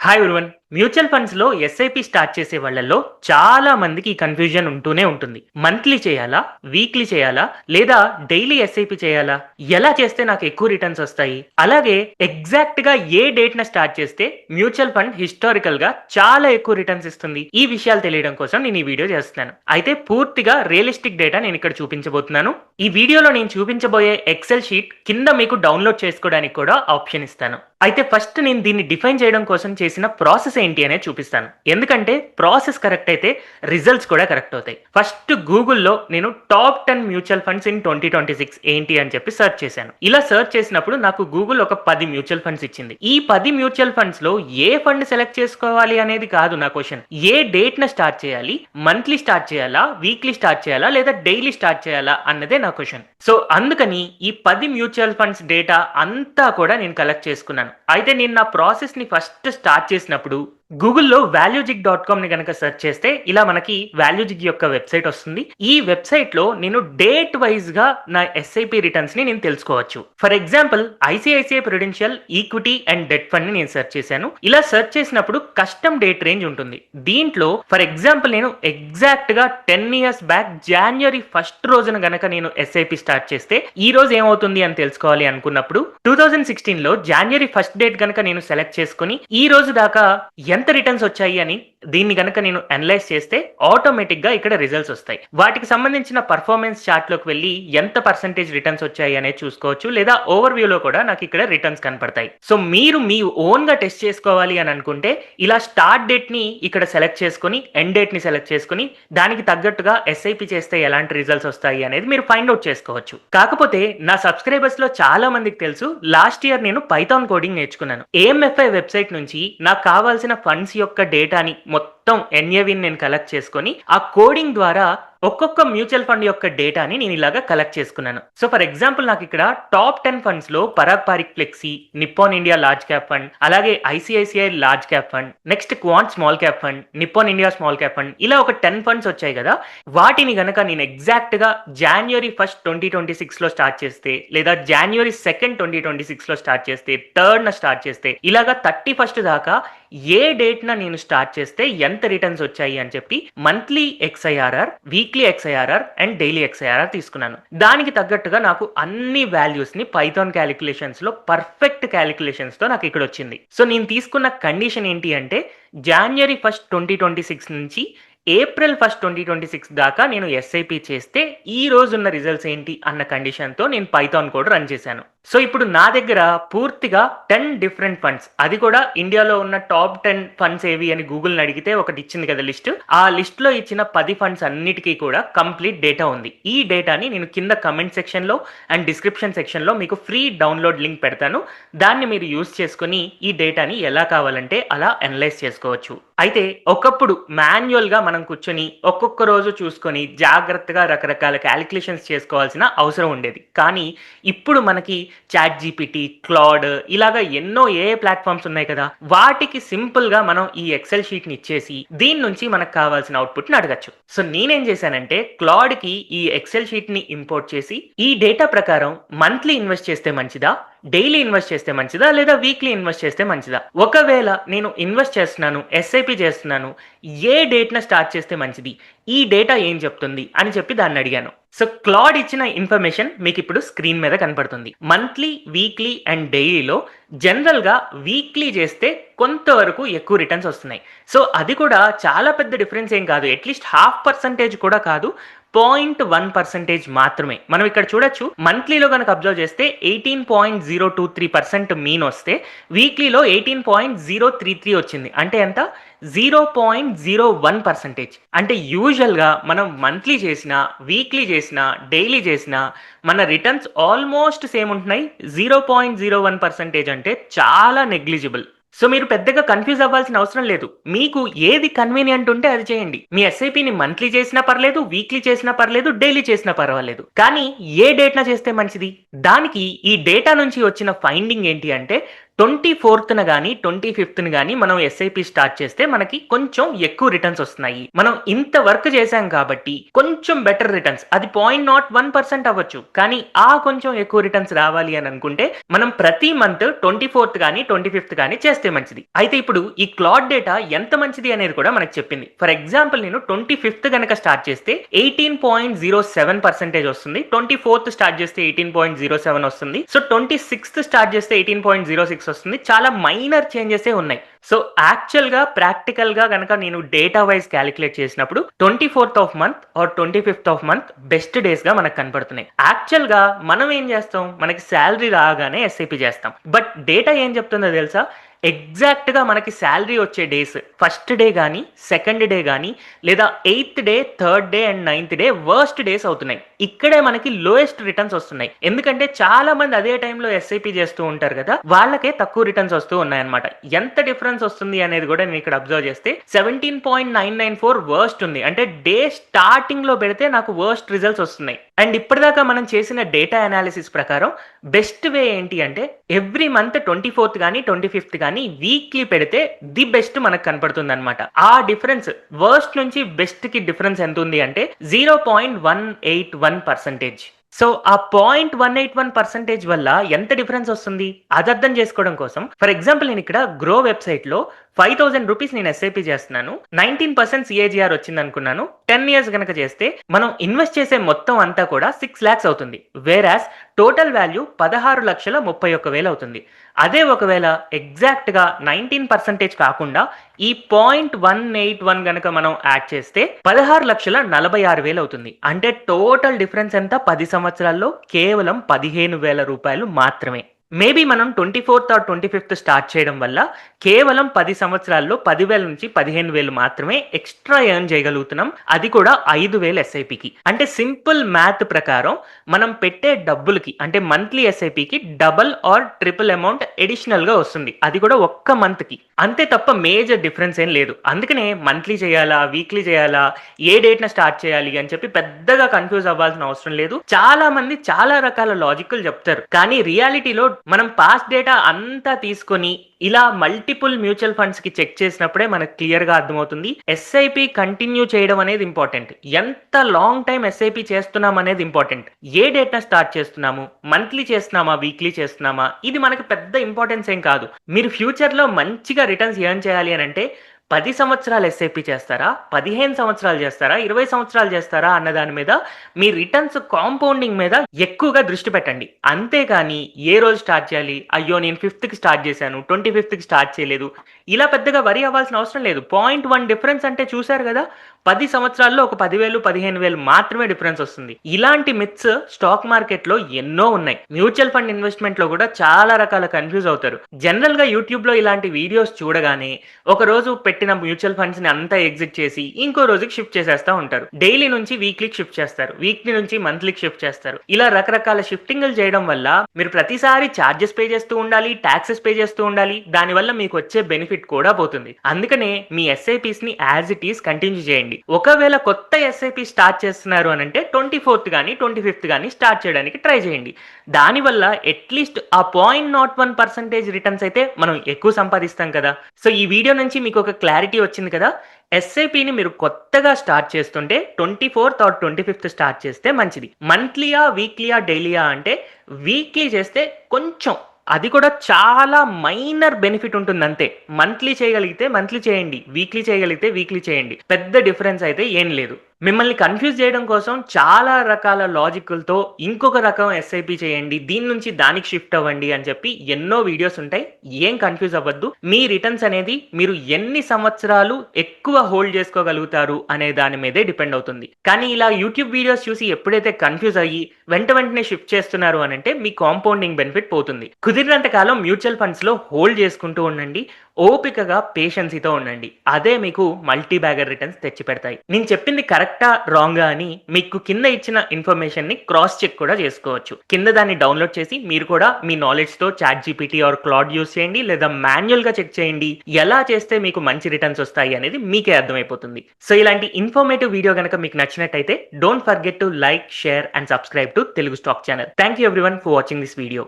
Hi everyone. Mutual ఫండ్స్‌లో SIP start చేసే వాళ్ళలో చాలా మందికి ఈ కన్‌ఫ్యూజన్ ఉంటూనే ఉంటుంది. మంత్లీ చేయాలా? వీక్లీ చేయాలా? లేదా డైలీ ఎస్ఐపి చేయాలా? ఎలా చేస్తే నాకు ఎక్కువ రిటర్న్స్ వస్తాయి? అలాగే ఎగ్జాక్ట్‌గా ఏ డేట్‌న స్టార్ట్ చేస్తే మ్యూచువల్ ఫండ్ హిస్టారికల్‌గా చాలా ఎక్కువ రిటర్న్స్ ఇస్తుంది? ఈ విషయాలు తెలియడం కోసం నేను ఈ వీడియో చేస్తున్నాను. అయితే పూర్తిగా రియలిస్టిక్ డేటా నేను ఇక్కడ చూపించబోతున్నాను. ఈ వీడియోలో నేను చూపించబోయే ఎక్సెల్ షీట్ కింద మీకు డౌన్‌లోడ్ చేసుకోవడానికి కూడా ఆప్షన్ ఇస్తాను. అయితే ఫస్ట్ నేను దీన్ని డిఫైన్ చేయడం కోసం చేసిన ప్రాసెస్ ఏంటి అనేది చూపిస్తాను. ఎందుకంటే ప్రాసెస్ కరెక్ట్ అయితే రిజల్ట్స్ కూడా కరెక్ట్ అవుతాయి. ఫస్ట్ గూగుల్లో నేను టాప్ 10 మ్యూచువల్ ఫండ్స్ ఇన్ 2026 ఏంటి అని చెప్పి సెర్చ్ చేశాను. ఇలా సెర్చ్ చేసినప్పుడు నాకు గూగుల్ ఒక 10 మ్యూచువల్ ఫండ్స్ ఇచ్చింది. ఈ 10 మ్యూచువల్ ఫండ్స్ లో ఏ ఫండ్ సెలెక్ట్ చేసుకోవాలి అనేది కాదు నా క్వశ్చన్. ఏ డేట్ న స్టార్ట్ చేయాలి? మంత్లీ స్టార్ట్ చేయాలా? వీక్లీ స్టార్ట్ చేయాలా? లేదా డైలీ స్టార్ట్ చేయాలా అన్నదే నా క్వశ్చన్. సో అందుకని ఈ 10 మ్యూచువల్ ఫండ్స్ డేటా అంతా కూడా నేను కలెక్ట్ చేసుకున్నాను. అయితే నేను నా ప్రాసెస్ ని ఫస్ట్ స్టార్ట్ చేసినప్పుడు గూగుల్లో valuejig.com ని కనుక సెర్చ్ చేస్తే ఇలా మనకి వాల్యూజిగ్ యొక్క వెబ్సైట్ వస్తుంది. ఈ వెబ్సైట్ లో నేను డేట్ వైజ్ గా నా ఎస్ఐపి రిటర్న్స్ ని నేను తెలుసుకోవచ్చు. For example ICICI Prudential equity and debt fund ని నేను సెర్చ్ చేశాను. ఇలా సెర్చ్ చేసినప్పుడు కస్టమ్ డేట్ రేంజ్ ఉంటుంది. దీంట్లో ఫర్ ఎగ్జాంపుల్ నేను ఎగ్జాక్ట్ గా 10 years బ్యాక్ జనవరి 1st రోజున గనక నేను ఎస్ఐపి స్టార్ట్ చేస్తే ఈ రోజు ఏమవుతుంది అని తెలుసుకోవాలి అనుకున్నప్పుడు 2016 లో జనవరి 1st డేట్ గనక నేను సెలెక్ట్ చేసుకుని ఈ రోజు దాకా ఎంత రిటర్న్స్ వచ్చాయి అని దీన్ని గనక నేను అనలైజ్ చేస్తే ఆటోమేటిక్ గా ఇక్కడ రిజల్ట్స్ వస్తాయి. వాటికి సంబంధించిన పర్ఫార్మెన్స్ చార్ట్ లోకి వెళ్ళి ఎంత పర్సెంటేజ్ రిటర్న్స్ వచ్చాయి అనేది చూసుకోవచ్చు. లేదా ఓవర్ వ్యూలో కూడా నాకు ఇక్కడ రిటర్న్స్ కనపడతాయి. సో మీరు మీ ఓన్ గా టెస్ట్ చేసుకోవాలి అని అనుకుంటే ఇలా స్టార్ట్ డేట్ ని ఇక్కడ సెలెక్ట్ చేసుకుని ఎండ్ డేట్ ని సెలెక్ట్ చేసుకుని దానికి తగ్గట్టుగా ఎస్ఐపి చేస్తే ఎలాంటి రిజల్ట్స్ వస్తాయి అనేది మీరు ఫైండ్ అవుట్ చేసుకోవచ్చు. కాకపోతే నా సబ్స్క్రైబర్స్ లో చాలా మందికి తెలుసు, లాస్ట్ ఇయర్ నేను పైథాన్ కోడింగ్ నేర్చుకున్నాను. ఏఎంఎఫ్ఐ వెబ్సైట్ నుంచి నాకు కావాల్సిన ఫండ్స్ యొక్క డేటాని మొత్తం ఎన్ఏవిని నేను కలెక్ట్ చేసుకొని ఆ కోడింగ్ ద్వారా ఒక్కొక్క మ్యూచువల్ ఫండ్ యొక్క డేటాని నేను ఇలాగా కలెక్ట్ చేసుకున్నాను. సో ఫర్ ఎగ్జాంపుల్ నాకు ఇక్కడ టాప్ 10 ఫండ్స్ లో Parag Parikh flexi, Nippon India large cap fund, అలాగే ICICI large cap fund, next Quant small cap fund, Nippon India small cap fund, ఇలా ఒక 10 ఫండ్స్ వచ్చాయి కదా. వాటిని గనక నేను ఎగ్జాక్ట్ గా జనవరి 1st 2026 లో స్టార్ట్ చేస్తే లేదా జనవరి 2nd 2026 లో స్టార్ట్ చేస్తే 3rd స్టార్ట్ చేస్తే ఇలాగా 31st దాకా ఏ డేట్ న నేను స్టార్ట్ చేస్తే ఎంత రిటర్న్స్ వచ్చాయి అని చెప్పి మంత్లీ ఎక్స్ఐఆర్ఆర్, వీక్లీ ఎక్స్ఐఆర్ఆర్ అండ్ డైలీ ఎక్స్ఐఆర్ఆర్ తీసుకున్నాను. దానికి తగ్గట్టుగా నాకు అన్ని వాల్యూస్ ని పైథాన్ క్యాలిక్యులేషన్స్ లో పర్ఫెక్ట్ క్యాలిక్యులేషన్స్ తో నాకు ఇక్కడ వచ్చింది. సో నేను తీసుకున్న కండిషన్ ఏంటి అంటే జనవరి 1st 2026 నుంచి ఏప్రిల్ 1st 2026 దాకా నేను ఎస్ఐపి చేస్తే ఈ రోజున్న రిజల్ట్స్ ఏంటి అన్న కండిషన్తో నేను పైథాన్ కోడ్ రన్ చేశాను. సో ఇప్పుడు నా దగ్గర పూర్తిగా 10 డిఫరెంట్ ఫండ్స్, అది కూడా ఇండియాలో ఉన్న టాప్ 10 ఫండ్స్ ఏవి అని గూగుల్ని అడిగితే ఒకటి ఇచ్చింది కదా లిస్ట్. ఆ లిస్ట్ లో ఇచ్చిన 10 ఫండ్స్ అన్నిటికీ కూడా కంప్లీట్ డేటా ఉంది. ఈ డేటాని నేను కింద కమెంట్ సెక్షన్ లో అండ్ డిస్క్రిప్షన్ సెక్షన్ లో మీకు ఫ్రీ డౌన్లోడ్ లింక్ పెడతాను. దాన్ని మీరు యూజ్ చేసుకుని ఈ డేటాని ఎలా కావాలంటే అలా అనలైజ్ చేసుకోవచ్చు. అయితే ఒకప్పుడు మాన్యువల్ గా మనం కూర్చొని ఒక్కొక్క రోజు చూసుకొని జాగ్రత్తగా రకరకాల క్యాలిక్యులేషన్స్ చేసుకోవాల్సిన అవసరం ఉండేది. కానీ ఇప్పుడు మనకి చాట్ జీపీటీ, క్లాడ్ ఇలాగా ఎన్నో ఏ ప్లాట్ఫామ్స్ ఉన్నాయి కదా, వాటికి సింపుల్ గా మనం ఈ ఎక్సెల్ షీట్ ని ఇచ్చేసి దీని నుంచి మనకు కావాల్సిన అవుట్పుట్ ని అడగచ్చు. సో నేనేం చేశానంటే క్లాడ్ కి ఈ ఎక్సెల్ షీట్ ని ఇంపోర్ట్ చేసి ఈ డేటా ప్రకారం మంత్లీ ఇన్వెస్ట్ చేస్తే మంచిదా, డైలీ ఇన్వెస్ట్ చేస్తే మంచిదా, లేదా వీక్లీ ఇన్వెస్ట్ చేస్తే మంచిదా, ఒకవేళ నేను ఇన్వెస్ట్ చేస్తున్నాను, ఎస్ఐపి చేస్తున్నాను, ఏ డేట్ న స్టార్ట్ చేస్తే మంచిది, ఈ డేటా ఏం చెప్తుంది అని చెప్పి దాన్ని అడిగాను. సో క్లాడ్ ఇచ్చిన ఇన్ఫర్మేషన్ మీకు ఇప్పుడు స్క్రీన్ మీద కనపడుతుంది. మంత్లీ, వీక్లీ అండ్ డైలీలో జనరల్ గా వీక్లీ చేస్తే కొంతవరకు ఎక్కువ రిటర్న్స్ వస్తున్నాయి. సో అది కూడా చాలా పెద్ద డిఫరెన్స్ ఏం కాదు, అట్లీస్ట్ 0.5% కూడా కాదు, 0.1% మాత్రమే. మనం ఇక్కడ చూడొచ్చు మంత్లీలో కనుక అబ్జర్వ్ చేస్తే 18.023% మీన్ వస్తే వీక్లీలో 18.033 వచ్చింది. అంటే ఎంత? 0.01%. అంటే యూజువల్ గా మనం మంత్లీ చేసినా, వీక్లీ చేసినా, డైలీ చేసినా మన రిటర్న్స్ ఆల్మోస్ట్ సేమ్ ఉంటున్నాయి. 0.01% అంటే చాలా నెగ్లిజిబుల్. సో మీరు పెద్దగా కన్ఫ్యూజ్ అవ్వాల్సిన అవసరం లేదు. మీకు ఏది కన్వీనియంట్ ఉంటే అది చేయండి. మీ ఎస్ఐపిని మంత్లీ చేసినా పర్లేదు, వీక్లీ చేసినా పర్లేదు, డైలీ చేసినా పర్వాలేదు. కానీ ఏ డేట్న చేస్తే మంచిది? దానికి ఈ డేటా నుంచి వచ్చిన ఫైండింగ్ ఏంటి అంటే 24న గాని 25న గాని మనం ఎస్ఐపి స్టార్ట్ చేస్తే మనకి కొంచెం ఎక్కువ రిటర్న్స్ వస్తున్నాయి. మనం ఇంత వర్క్ చేశాం కాబట్టి కొంచెం బెటర్ రిటర్న్స్, అది 0.01% అవ్వచ్చు, కానీ ఆ కొంచెం ఎక్కువ రిటర్న్స్ రావాలి అని అనుకుంటే మనం ప్రతి మంత్ 24th గాని 25th గాని చేస్తే మంచిది. అయితే ఇప్పుడు ఈ క్లాడ్ డేటా ఎంత మంచిది అనేది కూడా మనకు చెప్పింది. ఫర్ ఎగ్జాంపుల్ నేను 25th గనక స్టార్ట్ చేస్తే 18.07% వస్తుంది, 24th స్టార్ట్ చేస్తే 18.07 వస్తుంది, సో 26th స్టార్ట్ చేస్తే 18.06 వస్తుంది. చాలా మైనర్ చేంజెస్ ఉన్నాయి. సో యాక్చువల్ గా ప్రాక్టికల్ గా గనక నేను డేటా వైజ్ క్యాలిక్యులేట్ చేసినప్పుడు 24th of month or 25th of month best days గా మనకు కనపడుతున్నాయి. యాక్చువల్ గా మనం ఏం చేస్తాం, మనకి శాలరీ రాగానే ఎస్ఐపి చేస్తాం. బట్ డేటా ఏం చెప్తుందో తెలుసా, ఎగ్జాక్ట్ గా మనకి శాలరీ వచ్చే డేస్ ఫస్ట్ డే కానీ సెకండ్ డే కానీ లేదా 8th day 3rd day and 9th day worst days అవుతున్నాయి. ఇక్కడే మనకి లోయెస్ట్ రిటర్న్స్ వస్తున్నాయి. ఎందుకంటే చాలా మంది అదే టైంలో ఎస్ఐపి చేస్తూ ఉంటారు కదా, వాళ్ళకే తక్కువ రిటర్న్స్ వస్తూ ఉన్నాయన్నమాట. ఎంత డిఫరెన్స్ వస్తుంది అనేది కూడా నేను ఇక్కడ అబ్జర్వ్ చేస్తే 17.994 వర్స్ట్ ఉంది. అంటే డే స్టార్టింగ్ లో పెడితే నాకు వర్స్ట్ రిజల్ట్స్ వస్తున్నాయి. అండ్ ఇప్పటిదాకా మనం చేసిన డేటా అనాలిసిస్ ప్రకారం బెస్ట్ వే ఏంటి అంటే ఎవ్రీ మంత్ 24th కానీ 25th కానీ వీక్లీ పెడితే ది బెస్ట్ మనకు కనపడుతుంది అనమాట. ఆ డిఫరెన్స్ వర్స్ట్ నుంచి బెస్ట్ కి డిఫరెన్స్ ఎంత ఉంది అంటే 0.181%. సో ఆ 0.181% వల్ల ఎంత డిఫరెన్స్ వస్తుంది అది అర్థం చేసుకోవడం కోసం ఫర్ ఎగ్జాంపుల్ నేను ఇక్కడ గ్రో వెబ్సైట్ లో 5,000 రూపీస్ నేను ఎస్ఐపి చేస్తున్నాను, 19% సిఏజిఆర్ వచ్చింది అనుకున్నాను. 10 years కనుక చేస్తే మనం ఇన్వెస్ట్ చేసే మొత్తం అంతా కూడా 6 lakhs అవుతుంది. వేరాస్ టోటల్ వాల్యూ 16,31,000 అవుతుంది. అదే ఒకవేళ ఎగ్జాక్ట్ గా 19% కాకుండా ఈ 0.181 గనక మనం యాడ్ చేస్తే 16,46,000 అవుతుంది. అంటే టోటల్ డిఫరెన్స్ ఎంత 10 సంవత్సరాల్లో కేవలం 15,000 రూపాయలు మాత్రమే. మేబీ మనం 24th ఆర్ 25th స్టార్ట్ చేయడం వల్ల కేవలం 10 సంవత్సరాల్లో 10,000 నుంచి 15,000 మాత్రమే ఎక్స్ట్రా ఎర్న్ చేయగలుగుతున్నాం, అది కూడా 5,000 ఎస్ఐపికి. అంటే సింపుల్ మ్యాథ్ ప్రకారం మనం పెట్టే డబ్బులకి అంటే మంత్లీ ఎస్ఐపికి double or triple amount additional గా వస్తుంది, అది కూడా ఒక్క మంత్ కి. అంతే తప్ప మేజర్ డిఫరెన్స్ ఏం లేదు. అందుకనే మంత్లీ చేయాలా వీక్లీ చేయాలా ఏ డేట్ న స్టార్ట్ చేయాలి అని చెప్పి పెద్దగా కన్ఫ్యూజ్ అవ్వాల్సిన అవసరం లేదు. చాలా మంది చాలా రకాల లాజికల్ చెప్తారు, కానీ రియాలిటీలో మనం పాస్ట్ డేటా అంతా తీసుకొని ఇలా మల్టిపుల్ మ్యూచువల్ ఫండ్స్ కి చెక్ చేసినప్పుడే మనకు క్లియర్ గా అర్థమవుతుంది ఎస్ఐపి కంటిన్యూ చేయడం అనేది ఇంపార్టెంట్, ఎంత లాంగ్ టైం ఎస్ఐపి చేస్తున్నాం అనేది ఇంపార్టెంట్, ఏ డేట్ న స్టార్ట్ చేస్తున్నాము, మంత్లీ చేస్తున్నామా వీక్లీ చేస్తున్నామా, ఇది మనకు పెద్ద ఇంపార్టెన్స్ ఏం కాదు. మీరు ఫ్యూచర్ లో మంచిగా రిటర్న్స్ ఎర్న్ చేయాలి అని అంటే 10 సంవత్సరాలు ఎస్ఐపి చేస్తారా, 15 సంవత్సరాలు చేస్తారా, 20 సంవత్సరాలు చేస్తారా అన్న దాని మీద మీ రిటర్న్స్ కాంపౌండింగ్ మీద ఎక్కువగా దృష్టి పెట్టండి. అంతేగాని ఏ రోజు స్టార్ట్ చేయాలి, అయ్యో నేను 5th స్టార్ట్ చేశాను 25th స్టార్ట్ చేయలేదు, ఇలా పెద్దగా వరి అవ్వాల్సిన అవసరం లేదు. 0.1 డిఫరెన్స్ అంటే చూశారు కదా, 10 సంవత్సరాల్లో ఒక 10,000 15,000 మాత్రమే డిఫరెన్స్ వస్తుంది. ఇలాంటి మిత్స్ స్టాక్ మార్కెట్ లో ఎన్నో ఉన్నాయి. మ్యూచువల్ ఫండ్ ఇన్వెస్ట్మెంట్ లో కూడా చాలా రకాల కన్ఫ్యూజ్ అవుతారు. జనరల్ గా యూట్యూబ్ లో ఇలాంటి వీడియోస్ చూడగానే ఒక రోజు పెట్టిన మ్యూచువల్ ఫండ్స్ ని అంతా ఎగ్జిట్ చేసి ఇంకో రోజుకి షిఫ్ట్ చేసేస్తా ఉంటారు. డైలీ నుంచి వీక్లీకి షిఫ్ట్ చేస్తారు, వీక్లీ నుంచి మంత్లీకి షిఫ్ట్ చేస్తారు. ఇలా రకరకాల షిఫ్టింగ్లు చేయడం వల్ల మీరు ప్రతిసారి ఛార్జెస్ పే చేస్తూ ఉండాలి, ట్యాక్సెస్ పే చేస్తూ ఉండాలి, దానివల్ల మీకు వచ్చే బెనిఫిట్ కూడా పోతుంది. అందుకనే మీ ఎస్ఐపిస్ ని యాజ్ ఇట్ ఈస్ కంటిన్యూ చేయండి. ఒకవేళ కొత్త ఎస్ఐపి స్టార్ట్ చేస్తున్నారు అని అంటే 24th కానీ 25th కానీ స్టార్ట్ చేయడానికి ట్రై చేయండి. దానివల్ల అట్లీస్ట్ ఆ 0.01% రిటర్న్స్ అయితే మనం ఎక్కువ సంపాదిస్తాం కదా. సో ఈ వీడియో నుంచి మీకు ఒక క్లారిటీ వచ్చింది కదా. ఎస్ఐపిని మీరు కొత్తగా స్టార్ట్ చేస్తుంటే 24th ఆర్ 25th స్టార్ట్ చేస్తే మంచిది. మంత్లీయా వీక్లీయా డైలీయా అంటే వీక్లీ చేస్తే కొంచెం, అది కూడా చాలా మైనర్ బెనిఫిట్ ఉంటుంది అంతే. మంత్లీ చేయగలిగితే మంత్లీ చేయండి, వీక్లీ చేయగలిగితే వీక్లీ చేయండి, పెద్ద డిఫరెన్స్ అయితే ఏం లేదు. మిమ్మల్ని కన్ఫ్యూజ్ చేయడం కోసం చాలా రకాల లాజికల్తో ఇంకొక రకం ఎస్ఐపి చేయండి, దీని నుంచి దానికి షిఫ్ట్ అవ్వండి అని చెప్పి ఎన్నో వీడియోస్ ఉంటాయి. ఏం కన్ఫ్యూజ్ అవ్వద్దు. మీ రిటర్న్స్ అనేది మీరు ఎన్ని సంవత్సరాలు ఎక్కువ హోల్డ్ చేసుకోగలుగుతారు అనే దాని మీదే డిపెండ్ అవుతుంది. కానీ ఇలా యూట్యూబ్ వీడియోస్ చూసి ఎప్పుడైతే కన్ఫ్యూజ్ అయ్యి వెంటనే షిఫ్ట్ చేస్తున్నారు అని అంటే మీ కాంపౌండింగ్ బెనిఫిట్ పోతుంది. కుదిరినంత కాలం మ్యూచువల్ ఫండ్స్ లో హోల్డ్ చేసుకుంటూ ఉండండి, ఓపికగా పేషెన్సీతో ఉండండి, అదే మీకు మల్టీ బ్యాగర్ రిటర్న్స్ తెచ్చి పెడతాయి. నేను చెప్పింది కరెక్టా రాంగా అని మీకు కింద ఇచ్చిన ఇన్ఫర్మేషన్ ని క్రాస్ చెక్ కూడా చేసుకోవచ్చు. కింద దాన్ని డౌన్లోడ్ చేసి మీరు కూడా మీ నాలెడ్జ్ తో ChatGPT or Claude use చేయండి, లేదా మాన్యువల్ గా చెక్ చేయండి. ఎలా చేస్తే మీకు మంచి రిటర్న్స్ వస్తాయి అనేది మీకే అర్థమైపోతుంది. సో ఇలాంటి ఇన్ఫర్మేటివ్ వీడియో కనుక మీకు నచ్చినట్టయితే don't forget to like, share and subscribe to Telugu stock channel. Thank you everyone for watching this video.